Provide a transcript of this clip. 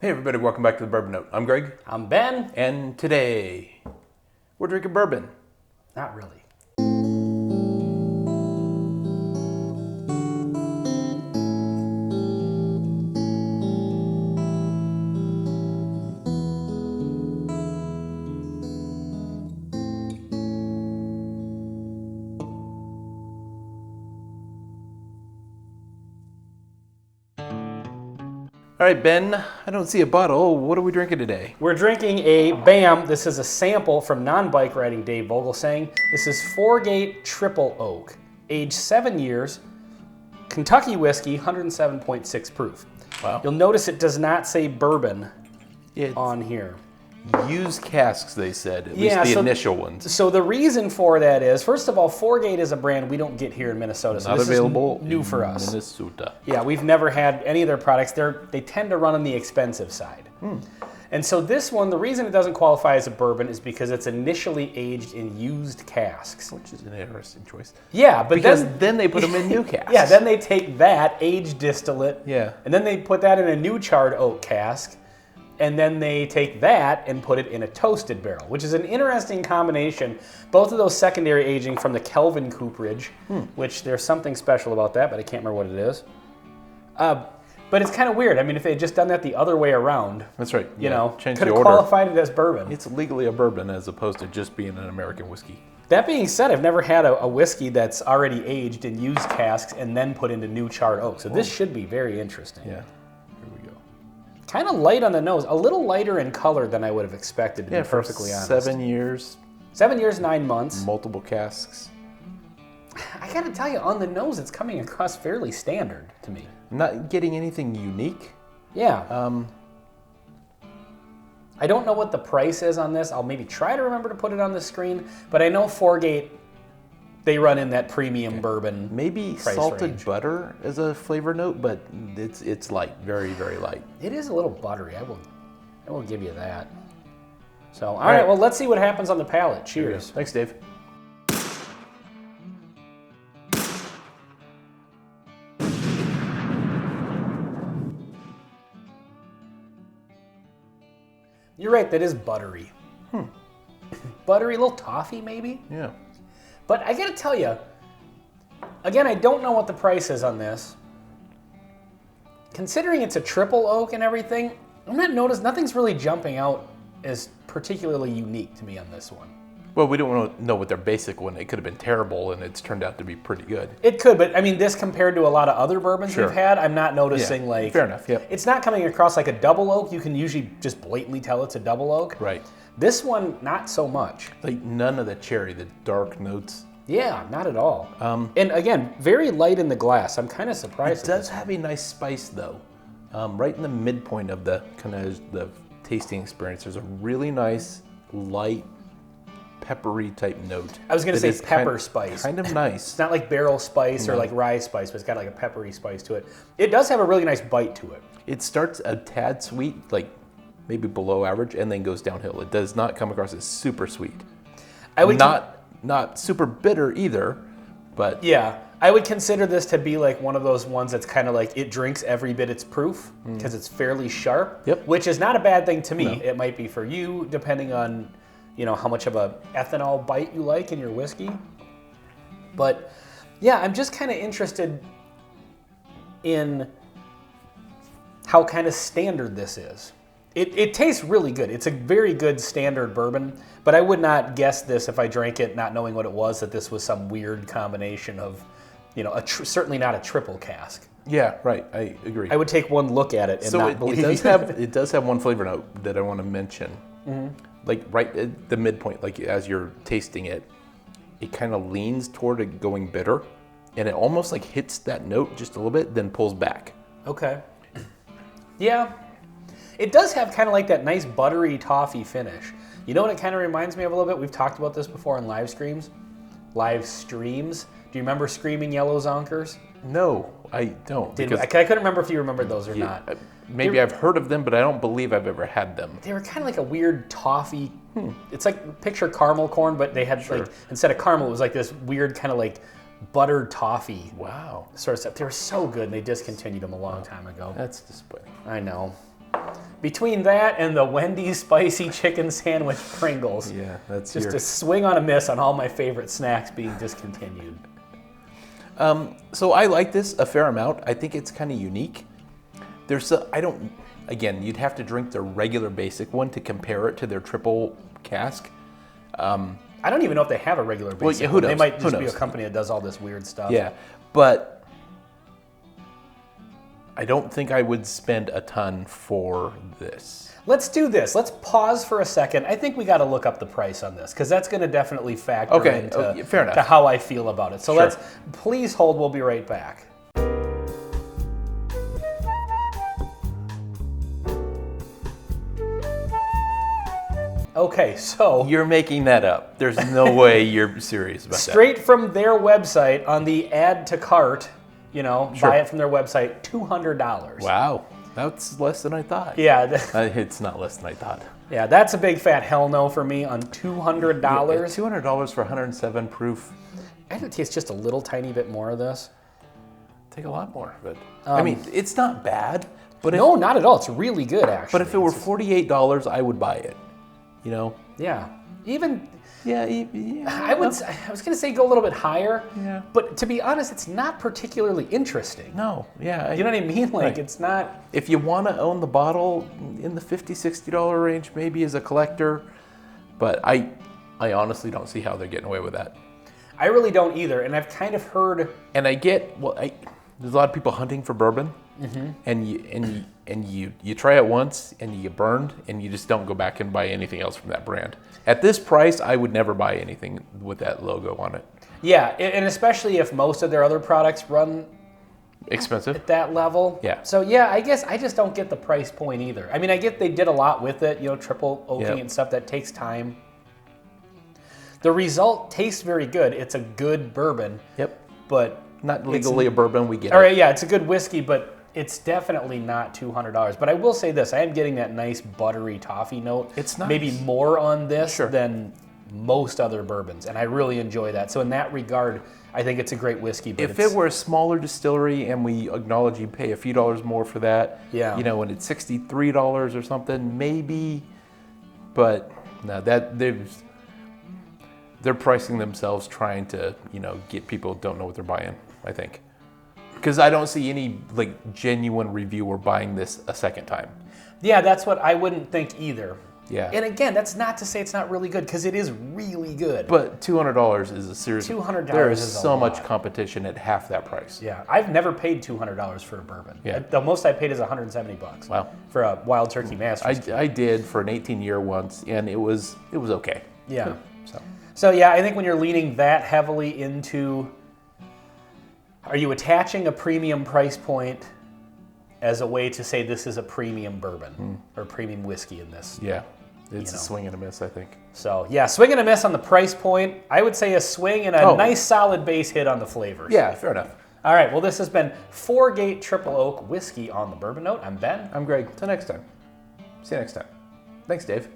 Hey everybody, welcome back to the Bourbon Note. I'm Greg. I'm Ben. And today, we're drinking bourbon. Not really. All right, Ben, I don't see a bottle. What are we drinking today? We're drinking a BAM. This is a sample from non-bike riding Dave Vogelsang. This is Foregate Triple Oak, aged 7 years, Kentucky whiskey, 107.6 proof. Wow. You'll notice it does not say bourbon on here. Used casks, they said, at least the initial ones. So the reason for that is, first of all, Foregate is a brand we don't get here in Minnesota. So Not this available is new for us. Minnesota. Yeah, we've never had any of their products. They tend to run on the expensive side. And so this one, the reason it doesn't qualify as a bourbon is because it's initially aged in used casks. Which is an interesting choice. Yeah, but Because then they put them in new casks. Yeah, then they take that aged distillate, Yeah. and then they put that in a new charred oak cask, and then they take that and put it in a toasted barrel, which is an interesting combination. Both of those secondary aging from the Kelvin cooperage, which there's something special about that, but I can't remember what it is. But it's kind of weird. I mean, if they had just done that the other way around, That's right. you know, change could the have order. qualified it as bourbon. It's legally a bourbon as opposed to just being an American whiskey. That being said, I've never had a whiskey that's already aged in used casks and then put into new charred oak. So this should be very interesting. Yeah. Here we go. Kind of light on the nose, a little lighter in color than I would have expected, to be perfectly honest. 7 years, 7 years, 9 months. multiple casks. I gotta tell you, on the nose, it's coming across fairly standard to me. I'm not getting anything unique. Yeah. I don't know what the price is on this. I'll maybe try to remember to put it on the screen, but I know Foregate, they run in that premium bourbon Maybe price salted range. butter as a flavor note, but it's light, very, very light. It is a little buttery. I will give you that. So, all right, well, let's see what happens on the palate. Cheers. Thanks, Dave. You're right, that is buttery. Buttery, a little toffee maybe? Yeah. But I gotta tell you, again, I don't know what the price is on this. Considering it's a triple oak and everything, I'm not noticing, nothing's really jumping out as particularly unique to me on this one. Well, we don't want to know what their basic one. It could have been terrible, and it's turned out to be pretty good. It could, but I mean, this compared to a lot of other bourbons we've had, I'm not noticing like... Fair enough, yep. It's not coming across like a double oak. You can usually just blatantly tell it's a double oak. Right. This one, not so much. Like none of the cherry, the dark notes. Yeah, not at all. And again, very light in the glass. I'm kind of surprised. It does have a nice spice, though. Right in the midpoint of the kind of the tasting experience, there's a really nice, light, peppery type note. I was going to that say is pepper spice. Kind of nice. It's not like barrel spice or like rye spice, but it's got like a peppery spice to it. It does have a really nice bite to it. It starts a tad sweet, like maybe below average, and then goes downhill. It does not come across as super sweet. I would Not super bitter either, but yeah, I would consider this to be like one of those ones that's kind of like it drinks every bit its proof because it's fairly sharp. Yep. Which is not a bad thing to me. No. It might be for you, depending on how much of a ethanol bite you like in your whiskey. But yeah, I'm just kind of interested in how kind of standard this is. It tastes really good. It's a very good standard bourbon, but I would not guess this if I drank it not knowing what it was, that this was some weird combination of, certainly not a triple cask. yeah, right. I agree. I would take one look at it and not believe it. It does have one flavor note that I want to mention. Like right at the midpoint, like as you're tasting it, it kind of leans toward it going bitter, and it almost like hits that note just a little bit, then pulls back. Okay. Yeah. It does have kind of like that nice buttery toffee finish. You know what it kind of reminds me of a little bit? We've talked about this before on live streams. Do you remember Screaming Yellow Zonkers? No, I don't. I couldn't remember if you remembered those or not. Maybe I've heard of them, but I don't believe I've ever had them. They were kind of like a weird toffee. It's like picture caramel corn, but they had like, instead of caramel, it was like this weird kind of like buttered toffee. Sort of stuff. They were so good, and they discontinued them a long time ago. That's disappointing. I know. Between that and the Wendy's spicy chicken sandwich Pringles. Yeah, that's just a swing on a miss on all my favorite snacks being discontinued. So I like this a fair amount. I think it's kind of unique. Again, you'd have to drink their regular basic one to compare it to their triple cask. I don't even know if they have a regular basic well, yeah, who one. knows? They might just be a company that does all this weird stuff. Yeah, but I don't think I would spend a ton for this. Let's do this. Let's pause for a second. I think we got to look up the price on this because that's going to definitely factor into fair enough. to how I feel about it. So Sure. Please hold. We'll be right back. Okay, so You're making that up. There's no way you're serious about that. straight from their website on the add to cart, Sure. buy it from their website, $200. Wow, that's less than I thought. Yeah, It's not less than I thought. yeah, that's a big fat hell no for me on $200. $200 for 107 proof. I think it tastes just a little tiny bit more of this. Take a lot more, but I mean, it's not bad. But No, not at all. It's really good, actually. But if it were $48, I would buy it. You know? Yeah. Even, Yeah. I was going to say go a little bit higher. Yeah. But to be honest, it's not particularly interesting. No. Yeah. You know what I mean? Like, Right. it's not... If you want to own the bottle in the $50, $60 range, maybe as a collector, but I honestly don't see how they're getting away with that. I really don't either. And I've kind of heard... And I get, there's a lot of people hunting for bourbon, and you try it once and you get burned, and you just don't go back and buy anything else from that brand. At this price, I would never buy anything with that logo on it. Yeah, and especially if most of their other products run Expensive. at that level. Yeah. So yeah, I guess I just don't get the price point either. I mean, I get they did a lot with it, triple oaking Yep. and stuff. That takes time. The result tastes very good. It's a good bourbon. Yep. But Not legally a bourbon, we get all it. right, yeah, it's a good whiskey, but it's definitely not $200. But I will say this: I am getting that nice buttery toffee note. It's nice. Maybe more on this Sure. than most other bourbons, and I really enjoy that. So in that regard, I think it's a great whiskey. But If it were a smaller distillery and we acknowledge you pay a few dollars more for that, Yeah. and it's $63 or something, maybe. But no, they're pricing themselves trying to, get people who don't know what they're buying, I think. Because I don't see any genuine reviewer buying this a second time. yeah, that's what I wouldn't think either. Yeah. And again, that's not to say it's not really good, because it is really good. But $200 is a serious. $200 There is is a so much lot. competition at half that price. Yeah, I've never paid $200 for a bourbon. Yeah. The most I paid is $170. Wow. For a Wild Turkey Masters. I did for an 18-year once, and it was okay. Yeah. So So yeah, I think when you're leaning that heavily into, are you attaching a premium price point as a way to say this is a premium bourbon or premium whiskey in this? yeah, it's a swing and a miss, I think. So yeah, swing and a miss on the price point. I would say a swing and a nice solid base hit on the flavors. Yeah, fair enough. All right, well this has been 4-Gate Triple Oak Whiskey on the Bourbon Note. I'm Ben. I'm Greg. Till next time. See you next time. Thanks, Dave.